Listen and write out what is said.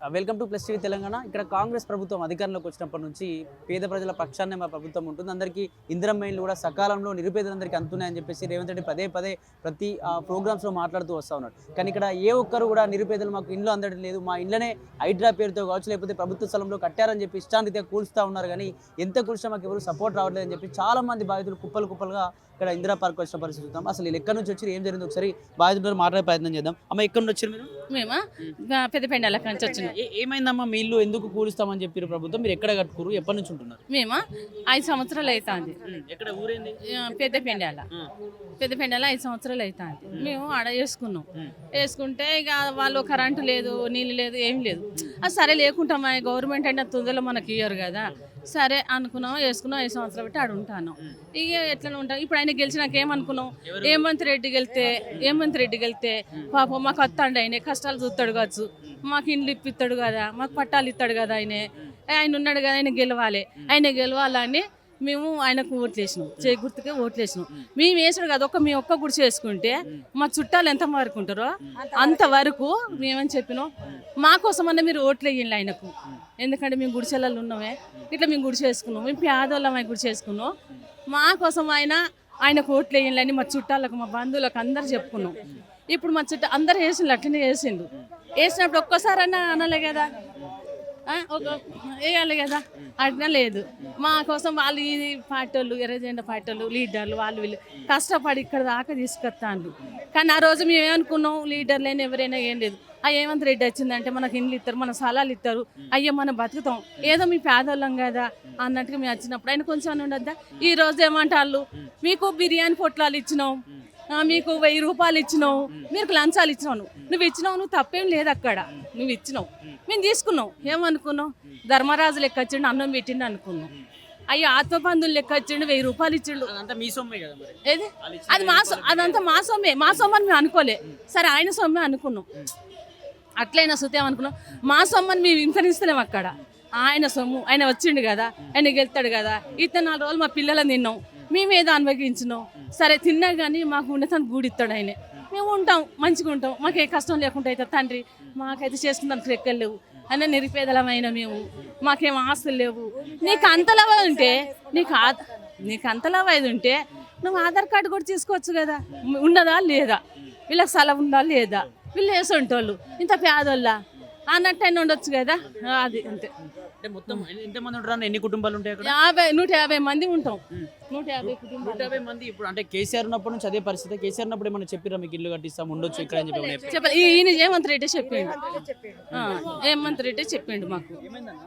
Welcome to plus TV Telangana. ఇక్కడ కాంగ్రెస్ ప్రభుత్వం అధికారంలోకి వచ్చినప్పటి నుంచి పేద ప్రజల పక్షాన్నే మా ప్రభుత్వం ఉంటుంది. అందరికీ ఇందిరమ్మ ఇళ్ళు కూడా సకాలంలో నిరుపేదలందరికీ అందుతున్నాయని చెప్పేసి రేవంత్ రెడ్డి పదే పదే ప్రతి ప్రోగ్రామ్స్లో మాట్లాడుతూ వస్తూ ఉన్నాడు. కానీ ఇక్కడ ఏ ఒక్కరు కూడా నిరుపేదలు మాకు ఇండ్లు అందడం లేదు, మా ఇండ్లనే హైడ్రా పేరుతో కావచ్చు లేకపోతే ప్రభుత్వ స్థలంలో కట్టారని చెప్పి ఇష్టాంరీతిగా కూల్స్తూ ఉన్నారు. కానీ ఎంత కూల్చినా మాకు ఎవరు సపోర్ట్ రావట్లేదని చెప్పి చాలామంది బాధితులు కుప్పలుగా ఇక్కడ ఇందిరా పార్క్ వచ్చిన పరిస్థితి చూద్దాం. అసలు వీళ్ళు ఎక్కడి నుంచి వచ్చి ఏం జరిగింది ఒకసారి బాధితులతో మాట్లాడే ప్రయత్నం చేద్దాం. అమ్మ ఎక్కడి నుంచి వచ్చారు మీరు? మేమా పెద్దపెండాల నుంచి వచ్చినాం. ఏమైందమ్మా మీ ఇల్లు ఎందుకు కూలుస్తామని చెప్పారు ప్రభుత్వం? మీరు ఎక్కడ కట్టుకురు, ఎప్పటి నుంచి ఉంటున్నారు? మేమా 5 సంవత్సరాలు అవుతుంది. ఎక్కడ ఊరేంది? పెద్దపెండాల 5 సంవత్సరాలు అవుతుంది. మేము ఆడ వేసుకుంటే ఇక వాళ్ళు కరెంటు లేదు, నీళ్ళు లేదు, ఏం లేదు. అది సరే లేకుంటామా, గవర్నమెంట్ అంటే తొందరలో మనకి ఇయ్యరు కదా. సరే అనుకున్నాం, వేసుకున్నాం. 5 సంవత్సరాలు బట్టి ఆడ ఉంటాను. ఇక ఎట్లా ఉంటాం. ఇప్పుడు ఆయన గెలిచినాక ఏమనుకున్నాం, ఏమంత్ రెడ్డి గెలితే పాపం మాకు వస్తాడు, ఆయన కష్టాలు చూస్తాడు కావచ్చు, మాకు ఇండ్లు ఇప్పిస్తాడు కదా, మాకు పట్టాలు ఇస్తాడు కదా, ఆయన ఉన్నాడు కదా, ఆయన గెలవాలని మేము ఆయనకు ఓట్లేసినాం. గుర్తుకే ఓట్లేసినాం. మేము వేసాడు కదా, మీ ఒక్క గుడిసె వేసుకుంటే మా చుట్టాలు ఎంత వరకు ఉంటారో అంతవరకు మేమని చెప్పినాం. మా కోసం అన్న మీరు ఓట్లు వేయండి ఆయనకు. ఎందుకంటే మేము గుడిసెలలో ఉన్నామే, ఇట్లా మేము గుడిసె వేసుకున్నాం, మేము పేదోళ్ళం గుడిసె వేసుకున్నాం. మా కోసం ఆయనకు ఓట్లు వేయండి అని మా చుట్టాలకు, మా బంధువులకు అందరు చెప్పుకున్నాం. ఇప్పుడు మా చుట్టూ అందరు వేసిండు, అట్లనే వేసినప్పుడు ఒక్కసారి అన్నా అనలే కదా, వేయాలి కదా, అట్లా లేదు. మా కోసం వాళ్ళు ఈ పార్టీ వాళ్ళు, ఎర్రజెండా పార్టీ వాళ్ళు, లీడర్లు వాళ్ళు వీళ్ళు కష్టపడి ఇక్కడ దాకా తీసుకొస్తాను. కానీ ఆ రోజు మేము ఏమనుకున్నాం, లీడర్లైనా ఎవరైనా ఏం లేదు, రేవంత్ రెడ్డి వచ్చిందంటే మనకు ఇండ్లు ఇస్తారు, మన స్థలాలు ఇస్తారు, అయ్యో మనం బతుకుతాం, ఏదో మీ పేదోళ్ళం కదా అన్నట్టుగా మేము వచ్చినప్పుడు ఆయన కొంచెం అని ఉండద్దా. ఈ రోజు ఏమంటారు, మీకు బిర్యానీ పొట్లాలు ఇచ్చినాం, మీకు 1000 రూపాయలు ఇచ్చినావు, మీకు లంచాలు ఇచ్చినావు, నువ్వు ఇచ్చినావు, నువ్వు తప్పేం లేదు అక్కడ, నువ్వు ఇచ్చినావు, మేము తీసుకున్నాం. ఏమనుకున్నావు, ధర్మరాజు లెక్క వచ్చిండు, అన్నం పెట్టిండు అనుకున్నాం. అయ్యో ఆత్మబంధువులు లెక్క వచ్చిండు, 1000 రూపాయలు ఇచ్చిండు. ఏది అది అదంతా మా సొమ్మే అని మేము అనుకోలే. సరే ఆయన సొమ్మే అనుకున్నాం. అట్లయినా సుతే అనుకున్నాం. మా సొమ్మని మేము ఇంకనిస్తలేము అక్కడ. ఆయన సొమ్ము, ఆయన వచ్చిండు కదా, ఆయన గెలుతాడు కదా. 4 రోజులు మా పిల్లలను తిన్నాం, మేమేదో అనుభవించినాం. సరే తిన్నా కానీ మాకు ఉండేదానికి గూడిస్తాడు ఆయన. మేము ఉంటాం, మంచిగా ఉంటాం, మాకు ఏ కష్టం లేకుండా అవుతుంది. తండ్రి మాకైతే చేసుకుందానికి రెక్కలు లేవు, అయినా నిరుపేదలమైన మేము, మాకేం ఆస్తులు లేవు. నీకు అంతలా ఉంటే నువ్వు ఆధార్ కార్డు కూడా తీసుకోవచ్చు కదా. ఉన్నదా లేదా, వీళ్ళకి స్థలం ఉందా లేదా, వీళ్ళు వేసుంటోళ్ళు ఇంత పేదోళ్ళ అన్నట్టు అయినా ఉండొచ్చు కదా. అది అంతే. మొత్తం ఎంతమంది ఉంటారు, ఎన్ని కుటుంబాలు ఉంటాయి? 150 మంది ఉంటాం. 150 మంది. ఇప్పుడు అంటే కేసీఆర్ ఉన్నప్పటి నుంచి అదే పరిస్థితి. కేసీఆర్ ఉన్నప్పుడు ఏమన్నా చెప్పిరా మీకు ఇల్లు కట్టిస్తాం ఉండొచ్చు ఇక్కడ అని చెప్పి? చెప్పాలి. ఈయన ఏమంత్ రెడ్డి చెప్పిండు మాకు.